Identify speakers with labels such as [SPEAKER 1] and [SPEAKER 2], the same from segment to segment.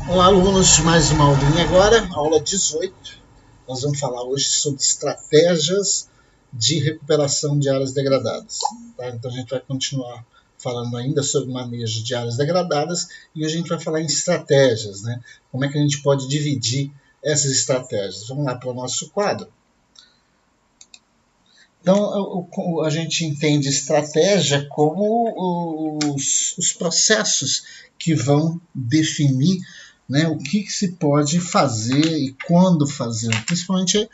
[SPEAKER 1] Olá, alunos, mais uma aulinha agora, aula 18. Nós vamos falar hoje sobre estratégias de recuperação de áreas degradadas. Tá? Então a gente vai continuar falando ainda sobre manejo de áreas degradadas e hoje a gente vai falar em estratégias, né? Como é que a gente pode dividir essas estratégias. Vamos lá para o nosso quadro. Então, a gente entende estratégia como os processos que vão definir, né, o que se pode fazer e quando fazer. Principalmente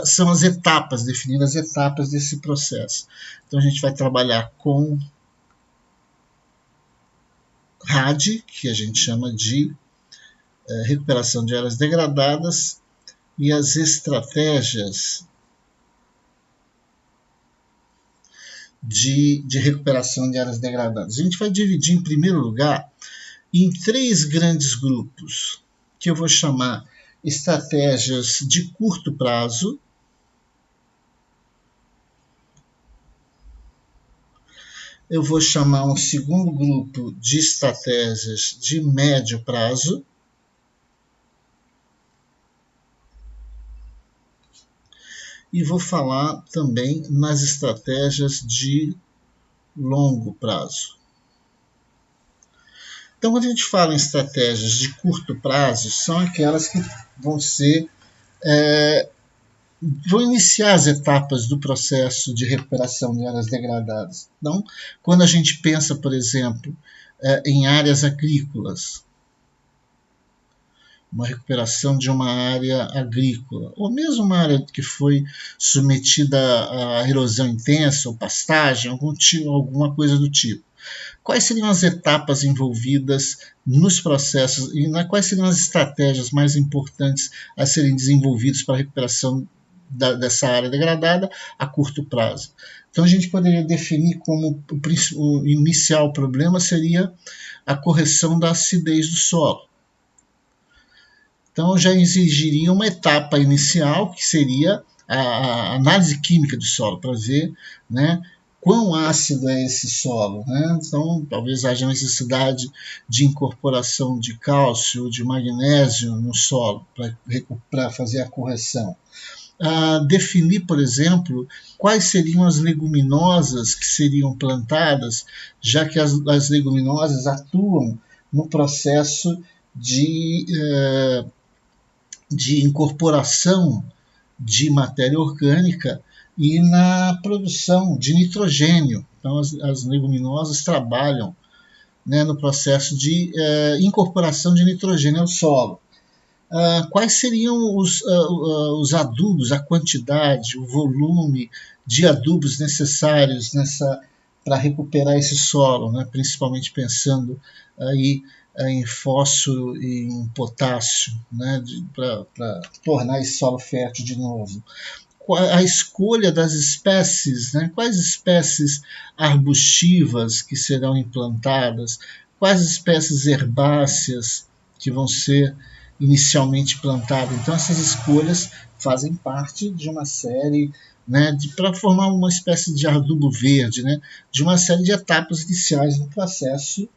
[SPEAKER 1] são as etapas, definir as etapas desse processo. Então, a gente vai trabalhar com RAD, que a gente chama de recuperação de áreas degradadas, e as estratégias de recuperação de áreas degradadas. A gente vai dividir, em primeiro lugar, em 3 grandes grupos, que eu vou chamar estratégias de curto prazo, eu vou chamar um segundo grupo de estratégias de médio prazo, e vou falar também nas estratégias de longo prazo. Então, quando a gente fala em estratégias de curto prazo, são aquelas que vão ser vou iniciar as etapas do processo de recuperação de áreas degradadas. Então, quando a gente pensa, por exemplo, em áreas agrícolas, uma recuperação de uma área agrícola, ou mesmo uma área que foi submetida a erosão intensa, ou pastagem, alguma coisa do tipo. Quais seriam as etapas envolvidas nos processos e quais seriam as estratégias mais importantes a serem desenvolvidas para a recuperação dessa área degradada a curto prazo? Então a gente poderia definir como o inicial problema seria a correção da acidez do solo. Então já exigiria uma etapa inicial, que seria a análise química do solo, para ver, né, quão ácido é esse solo. Né? Então, talvez haja necessidade de incorporação de cálcio, de magnésio no solo, para fazer a correção. Definir, por exemplo, quais seriam as leguminosas que seriam plantadas, já que as leguminosas atuam no processo de incorporação de matéria orgânica e na produção de nitrogênio. Então, as leguminosas trabalham, né, no processo de incorporação de nitrogênio ao solo. Quais seriam os adubos, a quantidade, o volume de adubos necessários para recuperar esse solo, né, principalmente pensando aí em fósforo e em potássio, né, para tornar esse solo fértil de novo. A escolha das espécies, né, quais espécies arbustivas que serão implantadas, quais espécies herbáceas que vão ser inicialmente plantadas. Então essas escolhas fazem parte de uma série, né, para formar uma espécie de adubo verde, né, de uma série de etapas iniciais no processo,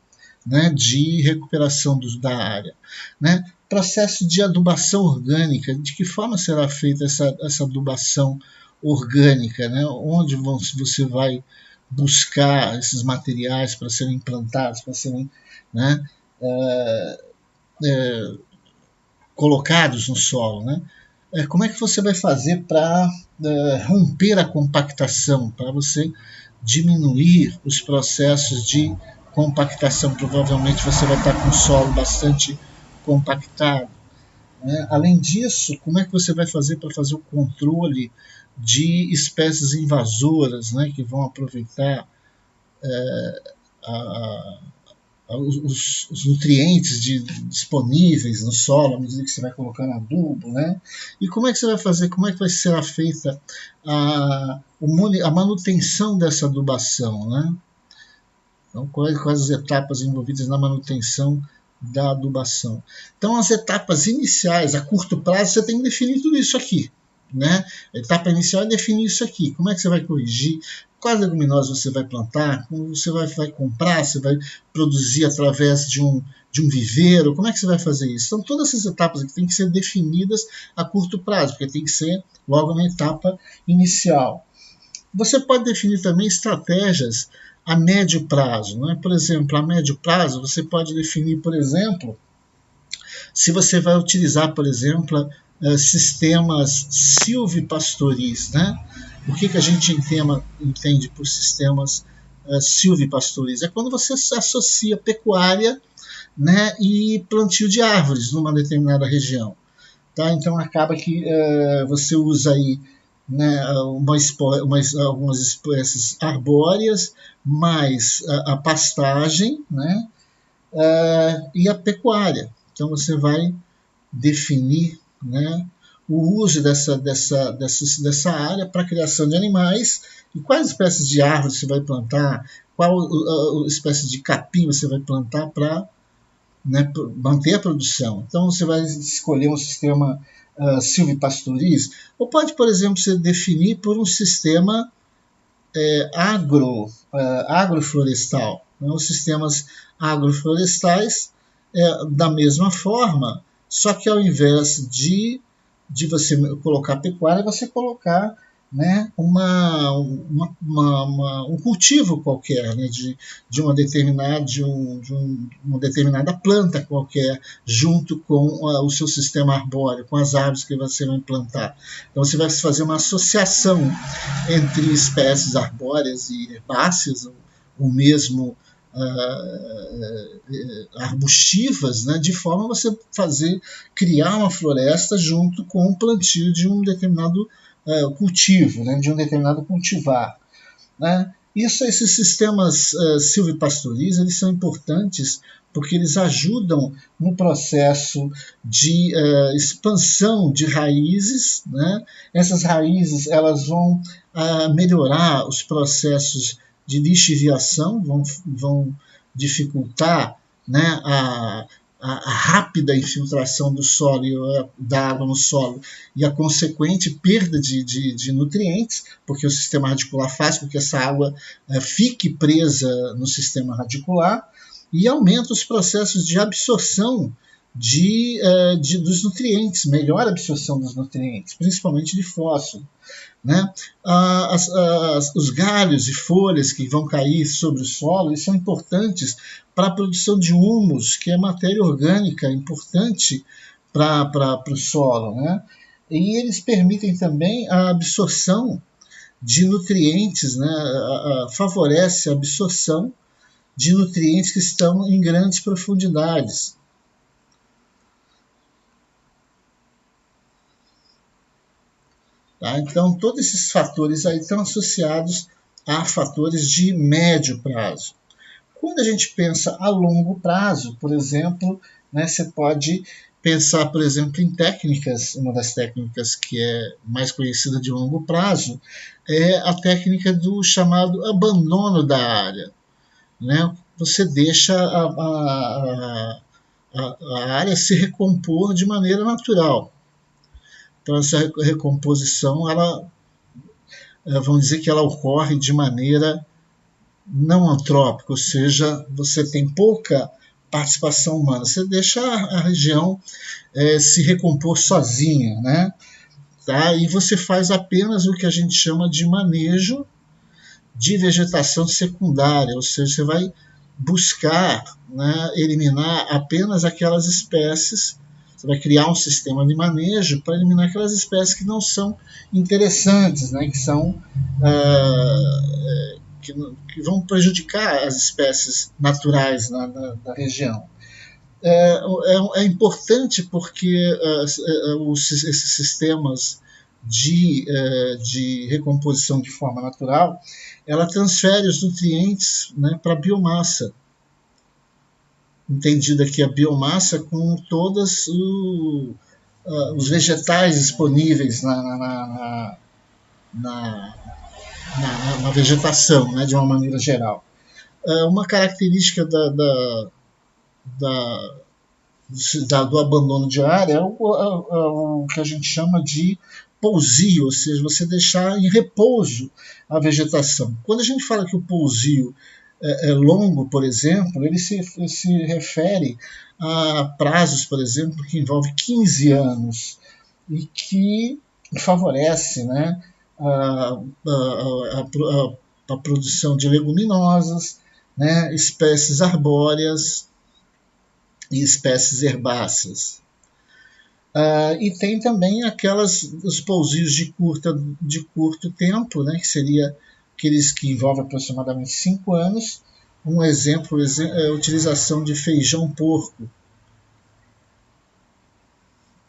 [SPEAKER 1] né, de recuperação da área. Né? Processo de adubação orgânica, de que forma será feita essa adubação orgânica, né? Onde você vai buscar esses materiais para serem implantados, para serem, né, colocados no solo. Né? Como é que você vai fazer para romper a compactação, para você diminuir os processos de compactação? Provavelmente você vai estar com o solo bastante compactado. Né? Além disso, como é que você vai fazer para fazer o controle de espécies invasoras, né, que vão aproveitar os nutrientes disponíveis no solo à medida que você vai colocando adubo, né? E como é que você vai fazer, como é que vai ser feita a manutenção dessa adubação, né? Então, quais as etapas envolvidas na manutenção da adubação? Então, as etapas iniciais, a curto prazo, você tem que definir tudo isso aqui. né? A etapa inicial é definir isso aqui. Como é que você vai corrigir? Quais leguminosas você vai plantar? Como você vai comprar? Você vai produzir através de um viveiro? Como é que você vai fazer isso? Então, todas essas etapas aqui têm que ser definidas a curto prazo, porque tem que ser logo na etapa inicial. Você pode definir também estratégias a médio prazo. Né? Por exemplo, a médio prazo, você pode definir, por exemplo, se você vai utilizar, por exemplo, sistemas silvipastoris, né? O que a gente entende por sistemas silvipastoris? É quando você associa pecuária, né, e plantio de árvores numa determinada região. Tá? Então acaba que você usa aí, né, algumas espécies arbóreas, mais a pastagem, né, e a pecuária. Então você vai definir, né, o uso dessa área para a criação de animais e quais espécies de árvores você vai plantar, qual espécie de capim você vai plantar para, né, manter a produção. Então você vai escolher um sistema silvipastoris, ou pode, por exemplo, se definir por um sistema agroflorestal. Né? Os sistemas agroflorestais, da mesma forma, só que ao invés de você colocar pecuária, você colocar, né, um cultivo qualquer, né, de uma determinada planta qualquer, junto com o seu sistema arbóreo, com as árvores que você vai implantar. Então você vai fazer uma associação entre espécies arbóreas e herbáceas, ou mesmo arbustivas, né, de forma a você criar uma floresta junto com o plantio de um determinado cultivo, né, de um determinado cultivar. Né. Esses sistemas silvipastoris, eles são importantes porque eles ajudam no processo de expansão de raízes, né. Essas raízes elas vão melhorar os processos de lixiviação, vão dificultar, né, a rápida infiltração do solo, da água no solo, e a consequente perda de nutrientes, porque o sistema radicular faz com que essa água fique presa no sistema radicular, e aumenta os processos de absorção dos nutrientes, melhor absorção dos nutrientes, principalmente de fósforo. Né? Os galhos e folhas que vão cair sobre o solo, eles são importantes para a produção de humus, que é matéria orgânica importante para o solo. Né? E eles permitem também a absorção de nutrientes, né? Favorece a absorção de nutrientes que estão em grandes profundidades. Tá? Então, todos esses fatores aí estão associados a fatores de médio prazo. Quando a gente pensa a longo prazo, por exemplo, né, você pode pensar, por exemplo, em técnicas. Uma das técnicas que é mais conhecida de longo prazo é a técnica do chamado abandono da área. Né? Você deixa a área se recompor de maneira natural. Então, essa recomposição, vamos dizer que ela ocorre de maneira não antrópica, ou seja, você tem pouca participação humana. Você deixa a região se recompor sozinha, né? Tá? E você faz apenas o que a gente chama de manejo de vegetação secundária, ou seja, você vai buscar, né, eliminar apenas aquelas espécies. Você vai criar um sistema de manejo para eliminar aquelas espécies que não são interessantes, né, que são que vão prejudicar as espécies naturais da região. É importante porque esses sistemas de recomposição de forma natural, ela transfere os nutrientes, né, para a biomassa. Entendida aqui a biomassa com todos os vegetais disponíveis na vegetação, né, de uma maneira geral. Uma característica do abandono de área é o que a gente chama de pousio, ou seja, você deixar em repouso a vegetação. Quando a gente fala que o pousio é longo, por exemplo, ele se refere a prazos, por exemplo, que envolvem 15 anos e que favorece, né, a produção de leguminosas, né, espécies arbóreas e espécies herbáceas. E tem também os pousios de curto tempo, né, que seria aqueles que envolvem aproximadamente 5 anos. Um exemplo é a utilização de feijão porco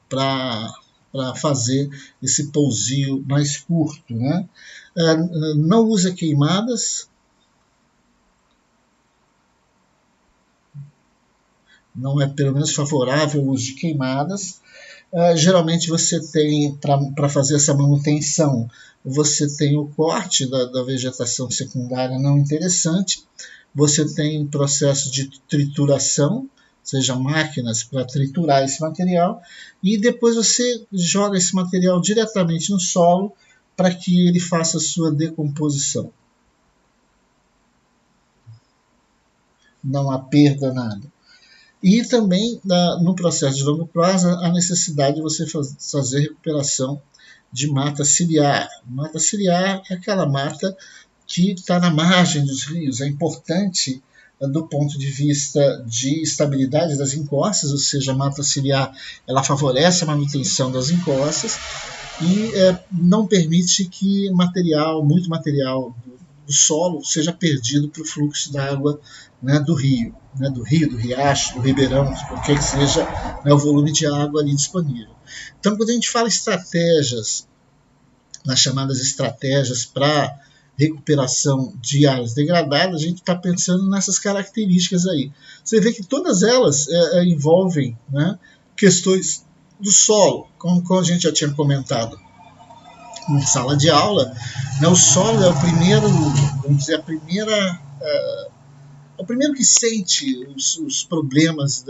[SPEAKER 1] para fazer esse pousio mais curto. Né? Não usa queimadas, não é pelo menos favorável o uso de queimadas. Geralmente você tem, para fazer essa manutenção, você tem o corte da vegetação secundária não interessante, você tem processo de trituração, seja máquinas para triturar esse material, e depois você joga esse material diretamente no solo para que ele faça a sua decomposição. Não há perda, nada. E também, no processo de longo prazo, a necessidade de você fazer recuperação de mata ciliar. Mata ciliar é aquela mata que está na margem dos rios. É importante do ponto de vista de estabilidade das encostas, ou seja, a mata ciliar ela favorece a manutenção das encostas e não permite que muito material do solo seja perdido para o fluxo da água, né, do rio, do riacho, do ribeirão, qualquer que seja, né, o volume de água ali disponível. Então, quando a gente fala estratégias, nas chamadas estratégias para recuperação de áreas degradadas, a gente está pensando nessas características aí. Você vê que todas elas envolvem, né, questões do solo, como a gente já tinha comentado em sala de aula, né, o solo é o primeiro, vamos dizer, é o primeiro que sente os problemas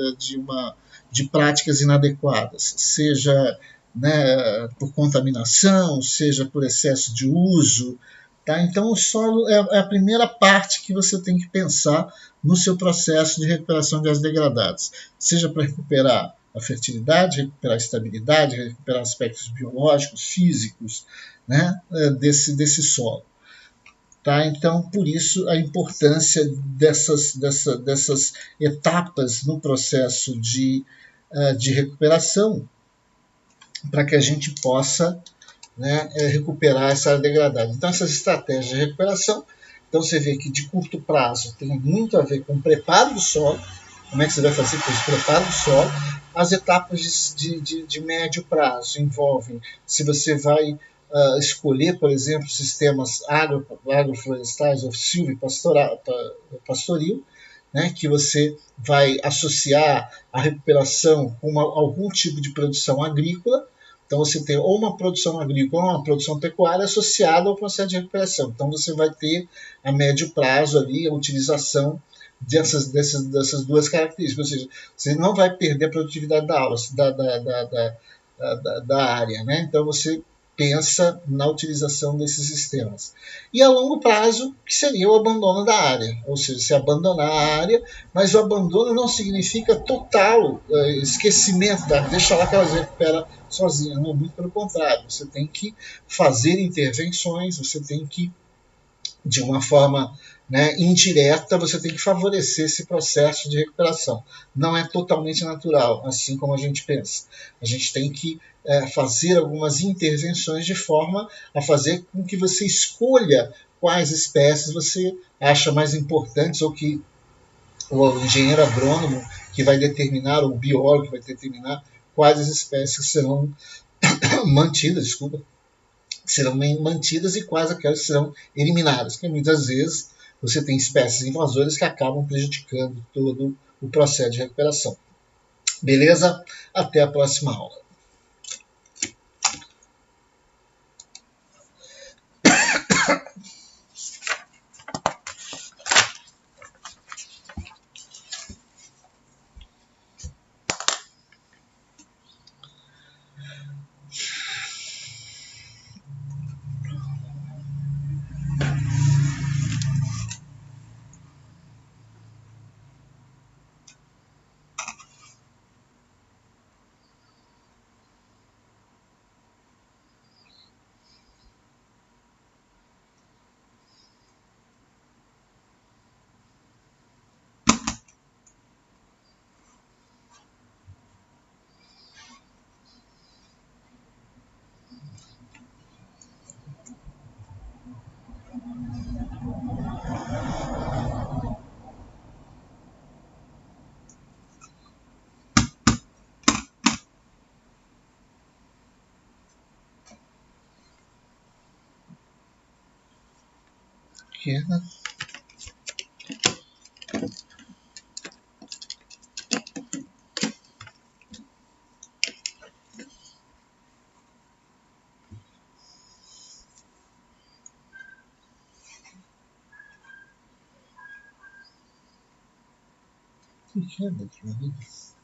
[SPEAKER 1] de práticas inadequadas, seja, né, por contaminação, seja por excesso de uso. Tá? Então, o solo é a primeira parte que você tem que pensar no seu processo de recuperação de áreas degradadas, seja para recuperar a fertilidade, recuperar a estabilidade, recuperar aspectos biológicos, físicos, né, desse solo. Tá? Então, por isso, a importância dessas etapas no processo de recuperação, para que a gente possa, né, recuperar essa área degradada. Então, essas estratégias de recuperação, então você vê que de curto prazo tem muito a ver com o preparo do solo, como é que você vai fazer com o preparo do solo. As etapas de médio prazo envolvem se você vai escolher, por exemplo, sistemas agroflorestais ou silvipastoril, né, que você vai associar a recuperação com algum tipo de produção agrícola. Então, você tem ou uma produção agrícola ou uma produção pecuária associada ao processo de recuperação. Então, você vai ter a médio prazo ali a utilização dessas duas características. Ou seja, você não vai perder a produtividade da aula, da área. Né? Então, você pensa na utilização desses sistemas. E a longo prazo, que seria o abandono da área, ou seja, se abandonar a área, mas o abandono não significa total esquecimento da área, deixa lá que ela se recupera sozinha, não, muito pelo contrário, você tem que fazer intervenções, você tem que, de uma forma, né, indireta, você tem que favorecer esse processo de recuperação. Não é totalmente natural, assim como a gente pensa. A gente tem que fazer algumas intervenções de forma a fazer com que você escolha quais espécies você acha mais importantes, ou que o engenheiro agrônomo que vai determinar, ou o biólogo que vai determinar quais as espécies serão mantidas, serão mantidas e quais aquelas serão eliminadas, porque muitas vezes você tem espécies invasoras que acabam prejudicando todo o processo de recuperação. Beleza? Até a próxima aula. pequena. Pequena demais.